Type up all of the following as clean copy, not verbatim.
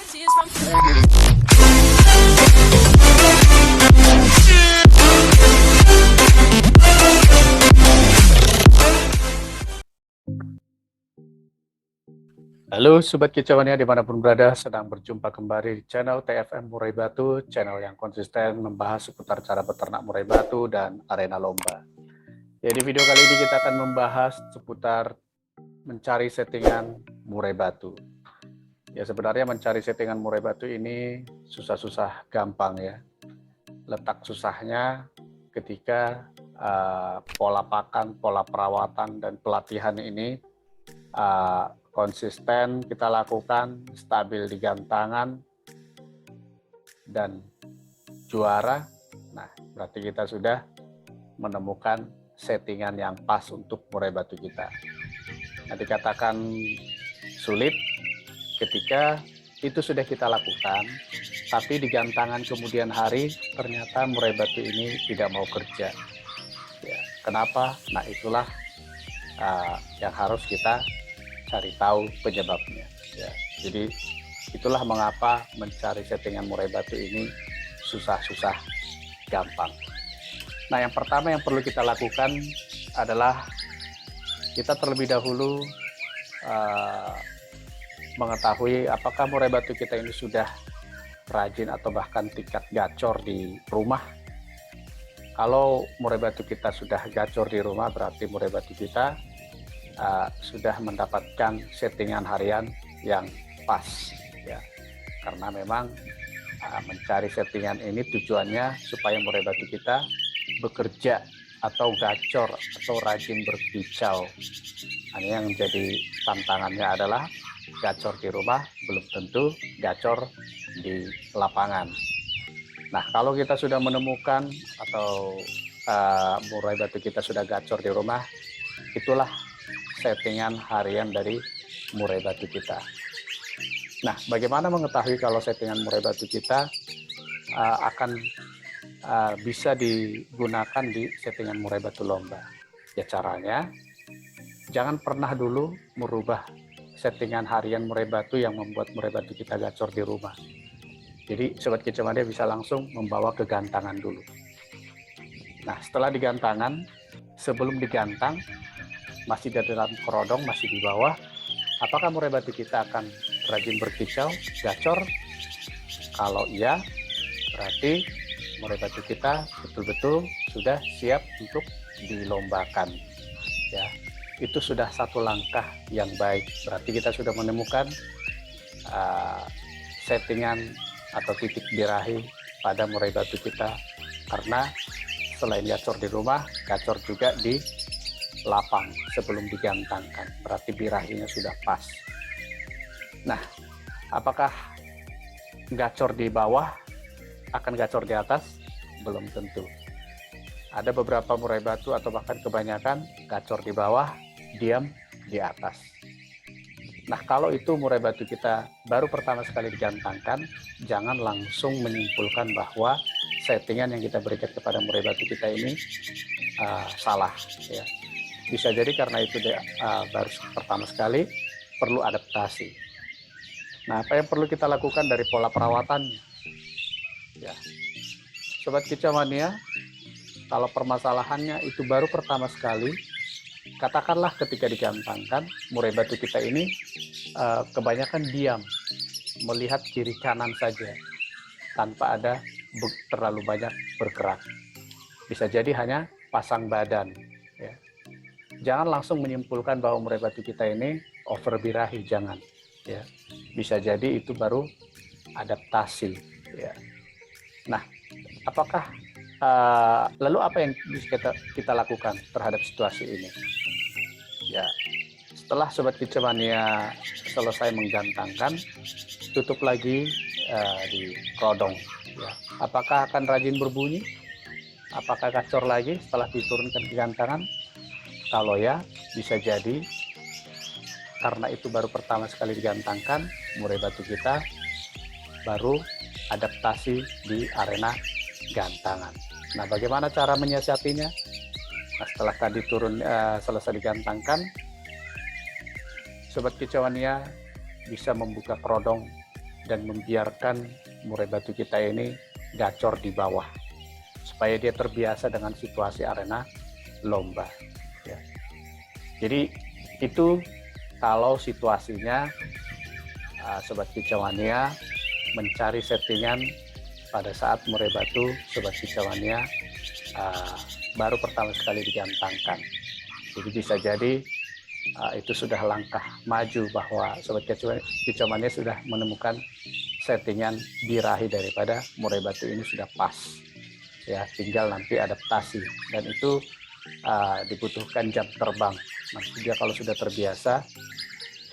Halo Sobat Kicauania dimanapun berada, sedang berjumpa kembali di channel TFM Murai Batu, channel yang konsisten membahas seputar cara beternak murai batu dan arena lomba. Ya, di video kali ini kita akan membahas seputar mencari settingan murai batu. Ya, sebenarnya mencari settingan murai batu ini susah-susah gampang ya. Letak susahnya ketika pola pakan, pola perawatan, dan pelatihan ini konsisten kita lakukan, stabil di gantangan, dan juara. Nah, berarti kita sudah menemukan settingan yang pas untuk murai batu kita. Nah, dikatakan sulit ketika itu sudah kita lakukan, tapi di gantangan kemudian hari ternyata murai batu ini tidak mau kerja. Ya, kenapa? Nah, itulah yang harus kita cari tahu penyebabnya. Ya, jadi itulah mengapa mencari settingan murai batu ini susah-susah gampang. Nah, yang pertama yang perlu kita lakukan adalah kita terlebih dahulu mengetahui apakah murai batu kita ini sudah rajin atau bahkan tingkat gacor di rumah. Kalau murai batu kita sudah gacor di rumah, berarti murai batu kita sudah mendapatkan settingan harian yang pas ya, karena memang mencari settingan ini tujuannya supaya murai batu kita bekerja atau gacor atau rajin berkicau. Ini yang menjadi tantangannya adalah gacor di rumah belum tentu gacor di lapangan. Nah, kalau kita sudah menemukan atau murai batu kita sudah gacor di rumah, itulah settingan harian dari murai batu kita. Nah, bagaimana mengetahui kalau settingan murai batu kita akan bisa digunakan di settingan murai batu lomba? Ya, caranya jangan pernah dulu merubah settingan harian murai batu yang membuat murai batu kita gacor di rumah. Jadi Sobat Kicauania bisa langsung membawa ke gantangan dulu. Nah, setelah digantangan, sebelum digantang masih di dalam kerodong, masih di bawah, apakah murai batu kita akan rajin berkicau, gacor? Kalau iya, berarti murai batu kita betul-betul sudah siap untuk dilombakan. Ya, itu sudah satu langkah yang baik. Berarti kita sudah menemukan settingan atau titik birahi pada murai batu kita. Karena selain gacor di rumah, gacor juga di lapang sebelum digantangkan, berarti birahinya sudah pas. Nah, apakah gacor di bawah akan gacor di atas? Belum tentu. Ada beberapa murai batu atau bahkan kebanyakan gacor di bawah, diam di atas. Nah, kalau itu murai batu kita baru pertama sekali digantangkan, jangan langsung menyimpulkan bahwa settingan yang kita berikan kepada murai batu kita ini salah ya. Bisa jadi karena itu baru pertama sekali, perlu adaptasi. Nah, apa yang perlu kita lakukan dari pola perawatannya? Ya, Sobat Kicauania, kalau permasalahannya itu baru pertama sekali, katakanlah ketika digantangkan, murai batu kita ini kebanyakan diam, melihat kiri kanan saja, tanpa ada terlalu banyak bergerak. Bisa jadi hanya pasang badan. Ya. Jangan langsung menyimpulkan bahwa murai batu kita ini over birahi, jangan. Ya, bisa jadi itu baru adaptasi. Ya. Nah, apakah lalu apa yang bisa kita lakukan terhadap situasi ini? Ya, setelah Sobat Kicauania selesai menggantangkan, tutup lagi di kerodong. Ya. Apakah akan rajin berbunyi? Apakah gacor lagi setelah diturunkan ke gantangan? Kalau ya, bisa jadi karena itu baru pertama sekali digantangkan, murai batu kita baru adaptasi di arena gantangan. Nah, bagaimana cara menyiasatinya? Nah, setelah tadi selesai digantangkan, Sobat Kicauania bisa membuka kerodong dan membiarkan murai batu kita ini gacor di bawah supaya dia terbiasa dengan situasi arena lomba. Ya. Jadi itu kalau situasinya Sobat Kicauania mencari settingan pada saat murai batu Sobat Kicauania baru pertama sekali digantangkan. Jadi bisa jadi itu sudah langkah maju bahwa Sobat Kicauania sudah menemukan settingan birahi daripada murai batu ini sudah pas. Ya, tinggal nanti adaptasi dan itu dibutuhkan jam terbang. Nanti dia kalau sudah terbiasa,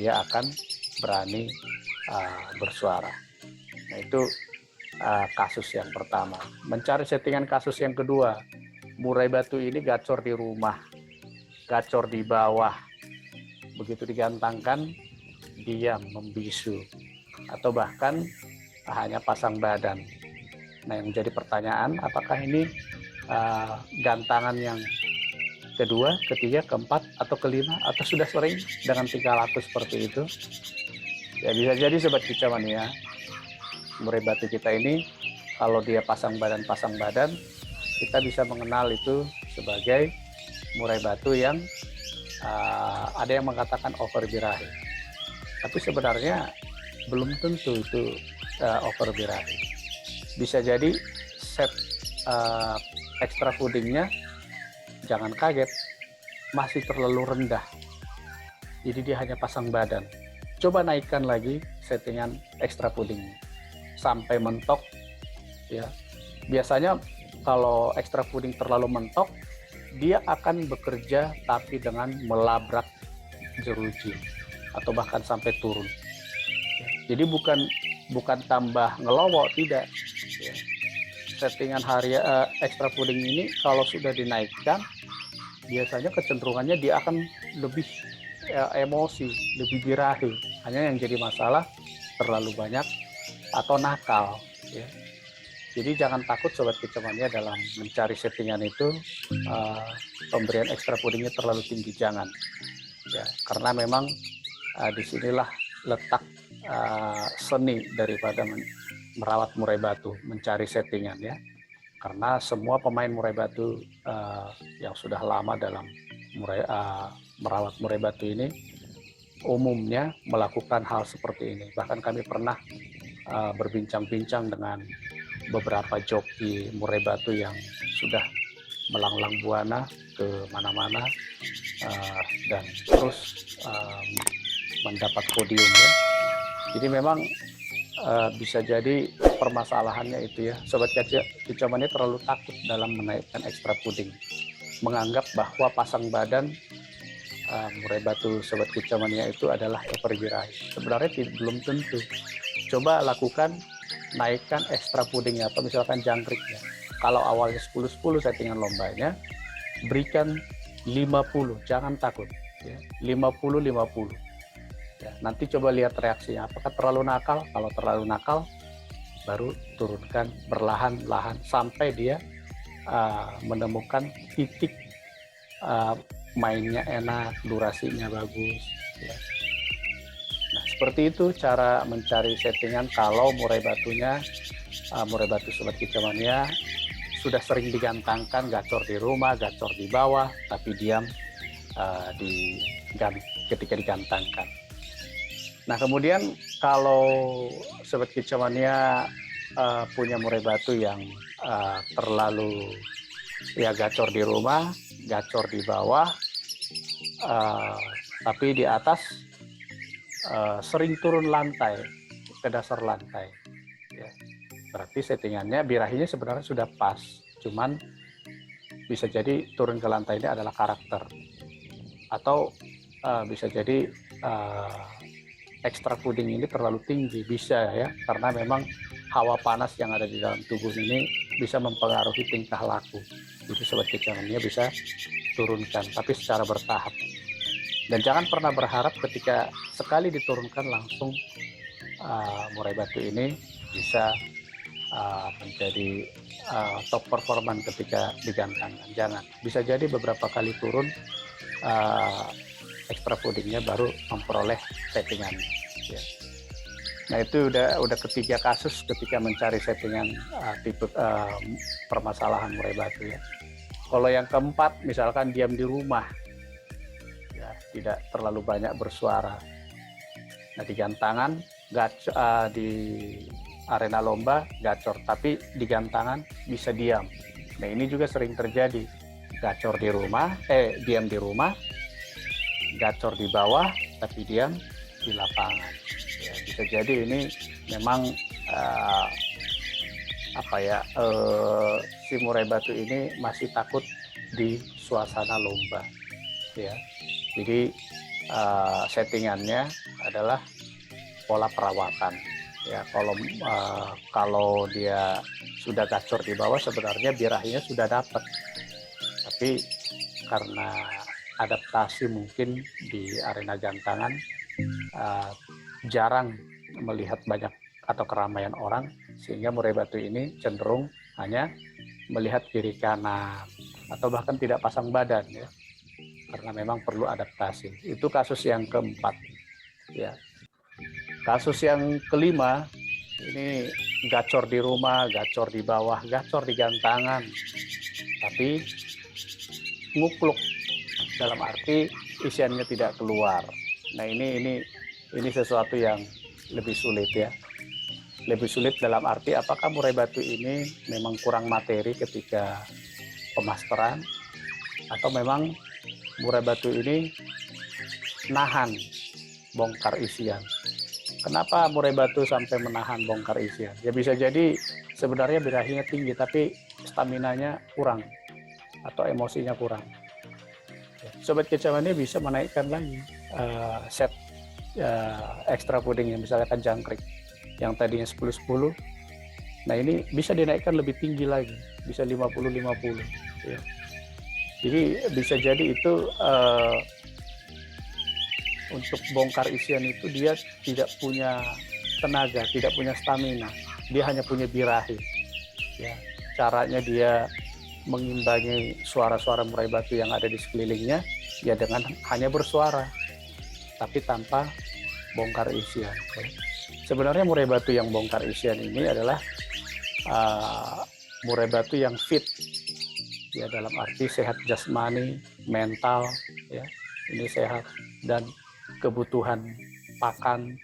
dia akan berani bersuara. Nah itu kasus yang pertama. Mencari settingan kasus yang kedua, murai batu ini gacor di rumah, gacor di bawah. Begitu digantangkan, diam, membisu, atau bahkan hanya pasang badan. Nah yang menjadi pertanyaan, apakah ini gantangan yang kedua, ketiga, keempat, atau kelima, atau sudah sering dengan tingkah laku seperti itu? Ya bisa jadi Sobat Kicauania, murai batu kita ini kalau dia pasang badan, kita bisa mengenal itu sebagai murai batu yang ada yang mengatakan over birahi. Tapi sebenarnya belum tentu itu over birahi. Bisa jadi set extra foodingnya, jangan kaget, masih terlalu rendah. Jadi dia hanya pasang badan. Coba naikkan lagi settingan extra foodingnya sampai mentok. Ya, biasanya kalau extra fooding terlalu mentok, dia akan bekerja tapi dengan melabrak jeruji atau bahkan sampai turun. Jadi bukan tambah ngelowo, tidak. Ya. Settingan extra fooding ini kalau sudah dinaikkan, biasanya kecenderungannya dia akan lebih emosi, lebih birahi. Hanya yang jadi masalah terlalu banyak atau nakal. Ya. Jadi jangan takut Sobat Kicauania dalam mencari settingan itu, pemberian extra foodingnya terlalu tinggi, jangan. Ya, karena memang disinilah letak seni daripada merawat murai batu, mencari settingan ya. Karena semua pemain murai batu yang sudah lama dalam merawat murai batu ini umumnya melakukan hal seperti ini. Bahkan kami pernah berbincang-bincang dengan beberapa joki murai batu yang sudah melanglang buana ke mana-mana dan terus mendapat podium ya. Jadi memang bisa jadi permasalahannya itu ya, Sobat Kicauania terlalu takut dalam menaikkan extra fooding, menganggap bahwa pasang badan murai batu Sobat Kicauania itu adalah over birahi. Sebenarnya belum tentu. Coba lakukan naikkan extra foodingnya atau misalkan jangkriknya. Kalau awalnya 10-10 settingan lombanya, berikan 50, jangan takut ya. 50-50 ya, nanti coba lihat reaksinya, apakah terlalu nakal. Kalau terlalu nakal, baru turunkan perlahan-lahan sampai dia menemukan titik mainnya enak, durasinya bagus ya. Nah, seperti itu cara mencari settingan kalau murai batunya, murai batu Sobat Kicauania sudah sering digantangkan, gacor di rumah, gacor di bawah, tapi diam ketika digantangkan. Nah, kemudian kalau Sobat Kicauania punya murai batu yang terlalu ya gacor di rumah, gacor di bawah, tapi di atas sering turun lantai ke dasar lantai ya. Berarti settingannya birahinya sebenarnya sudah pas, cuman bisa jadi turun ke lantai ini adalah karakter, atau bisa jadi extra fooding ini terlalu tinggi, bisa ya, karena memang hawa panas yang ada di dalam tubuh ini bisa mempengaruhi tingkah laku. Jadi Sobat Kicauania bisa turunkan, tapi secara bertahap. Dan jangan pernah berharap ketika sekali diturunkan langsung murai batu ini bisa menjadi top performan ketika digantangkan. Jangan. Bisa jadi beberapa kali turun extra foodingnya baru memperoleh settingannya. Ya. Nah itu udah ketiga kasus ketika mencari settingan tipe permasalahan murai batu ya. Kalau yang keempat misalkan diam di rumah, ya tidak terlalu banyak bersuara. Nah di gantangan, di arena lomba gacor, tapi di gantangan bisa diam. Nah ini juga sering terjadi, gacor di rumah, diam di rumah, gacor di bawah, tapi diam di lapangan. Ya, bisa jadi ini memang si murai batu ini masih takut di suasana lomba. Ya, jadi settingannya adalah pola perawatan. Ya, kalau dia sudah gacor di bawah sebenarnya birahinya sudah dapat, tapi karena adaptasi mungkin di arena gantangan jarang melihat banyak atau keramaian orang, sehingga murai batu ini cenderung hanya melihat kiri kanan atau bahkan tidak pasang badan ya, karena memang perlu adaptasi. Itu kasus yang keempat ya. Kasus yang kelima ini gacor di rumah, gacor di bawah, gacor di gantangan, tapi ngupluk, dalam arti isiannya tidak keluar. Nah ini sesuatu yang lebih sulit ya. Lebih sulit dalam arti apakah murai batu ini memang kurang materi ketika pemasteran, atau memang murai batu ini nahan bongkar isian. Kenapa murai batu sampai menahan bongkar isian? Ya bisa jadi sebenarnya birahinya tinggi tapi staminanya kurang atau emosinya kurang. Sobat Kecamania bisa menaikkan lagi set extra pudingnya, misalkan jangkrik yang tadinya 10-10. Nah ini bisa dinaikkan lebih tinggi lagi, bisa 50-50. Ya. Jadi bisa jadi itu untuk bongkar isian itu dia tidak punya tenaga, tidak punya stamina, dia hanya punya birahi. Ya, caranya dia mengimbangi suara-suara murai batu yang ada di sekelilingnya ya dengan hanya bersuara, tapi tanpa bongkar isian. Ya. Sebenarnya murai batu yang bongkar isian ini adalah murai batu yang fit, ya dalam arti sehat jasmani, mental, ya ini sehat, dan kebutuhan pakan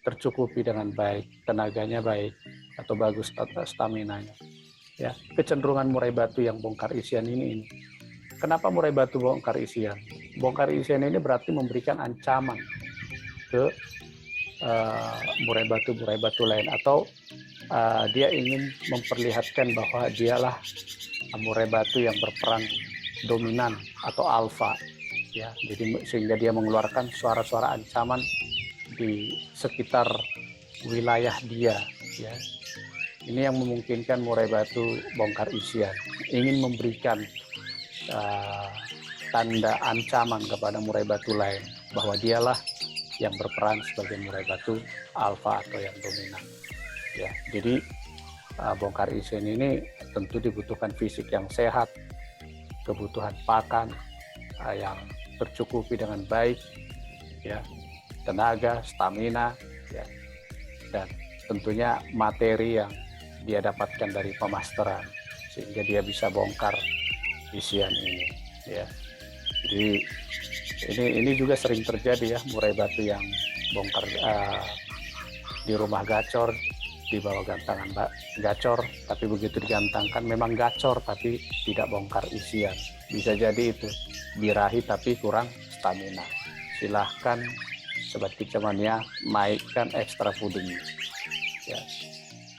tercukupi dengan baik, tenaganya baik atau bagus staminanya. Ya, kecenderungan murai batu yang bongkar isian ini. Kenapa murai batu bongkar isian? Bongkar isian ini berarti memberikan ancaman ke murai batu lain, atau dia ingin memperlihatkan bahwa dialah murai batu yang berperan dominan atau alfa. Ya, jadi sehingga dia mengeluarkan suara-suara ancaman di sekitar wilayah dia. Ya, ini yang memungkinkan murai batu bongkar isian, ingin memberikan tanda ancaman kepada murai batu lain bahwa dialah yang berperan sebagai murai batu alfa atau yang dominan. Ya, jadi bongkar isian ini tentu dibutuhkan fisik yang sehat, kebutuhan pakan yang tercukupi dengan baik, ya, tenaga, stamina, ya, dan tentunya materi yang dia dapatkan dari pemasteran sehingga dia bisa bongkar isian ini. Ya, jadi ini juga sering terjadi ya, murai batu yang bongkar di rumah gacor, di bawah gantangan gacor, tapi begitu digantangkan memang gacor tapi tidak bongkar isian. Bisa jadi itu birahi tapi kurang stamina. Silahkan Sobat Kecamania naikkan ekstra puding. Ya.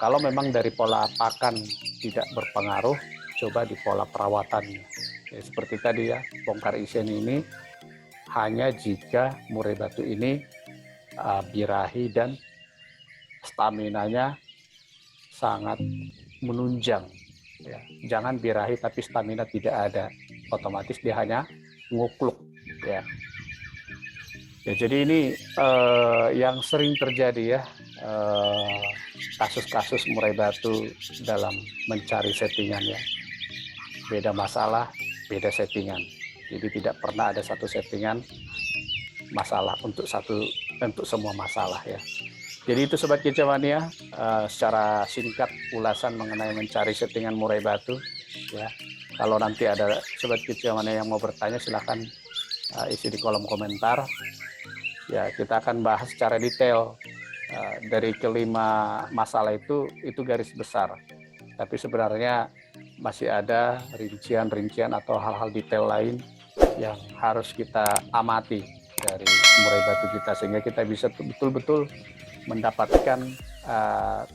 Kalau memang dari pola pakan tidak berpengaruh, coba di pola perawatannya. Ya, seperti tadi ya, bongkar isian ini hanya jika murai batu ini birahi dan staminanya sangat menunjang. Ya, jangan birahi tapi stamina tidak ada, otomatis dia hanya ngukluk. Ya, ya jadi ini yang sering terjadi ya, kasus-kasus murai batu dalam mencari settingan ya. Beda masalah, beda settingan. Jadi tidak pernah ada satu settingan masalah untuk semua masalah ya. Jadi itu Sobat Kicau Mania, secara singkat ulasan mengenai mencari settingan murai batu. Ya, kalau nanti ada Sobat Kicau Mania yang mau bertanya, silahkan isi di kolom komentar. Ya, kita akan bahas secara detail. Dari kelima masalah itu garis besar. Tapi sebenarnya masih ada rincian-rincian atau hal-hal detail lain yang harus kita amati dari murai batu kita, sehingga kita bisa betul-betul mendapatkan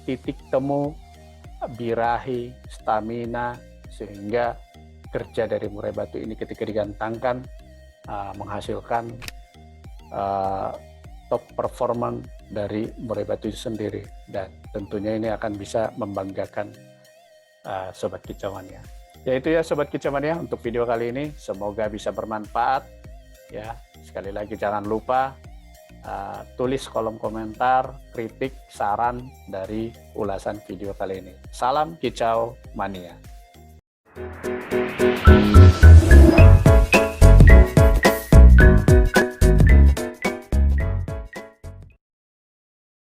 titik temu birahi, stamina, sehingga kerja dari murai batu ini ketika digantangkan menghasilkan top performance dari murai batu itu sendiri, dan tentunya ini akan bisa membanggakan Sobat Kicau Mania. Ya itu ya Sobat Kicau Mania untuk video kali ini, semoga bisa bermanfaat ya. Sekali lagi jangan lupa tulis kolom komentar, kritik, saran dari ulasan video kali ini. Salam Kicau Mania.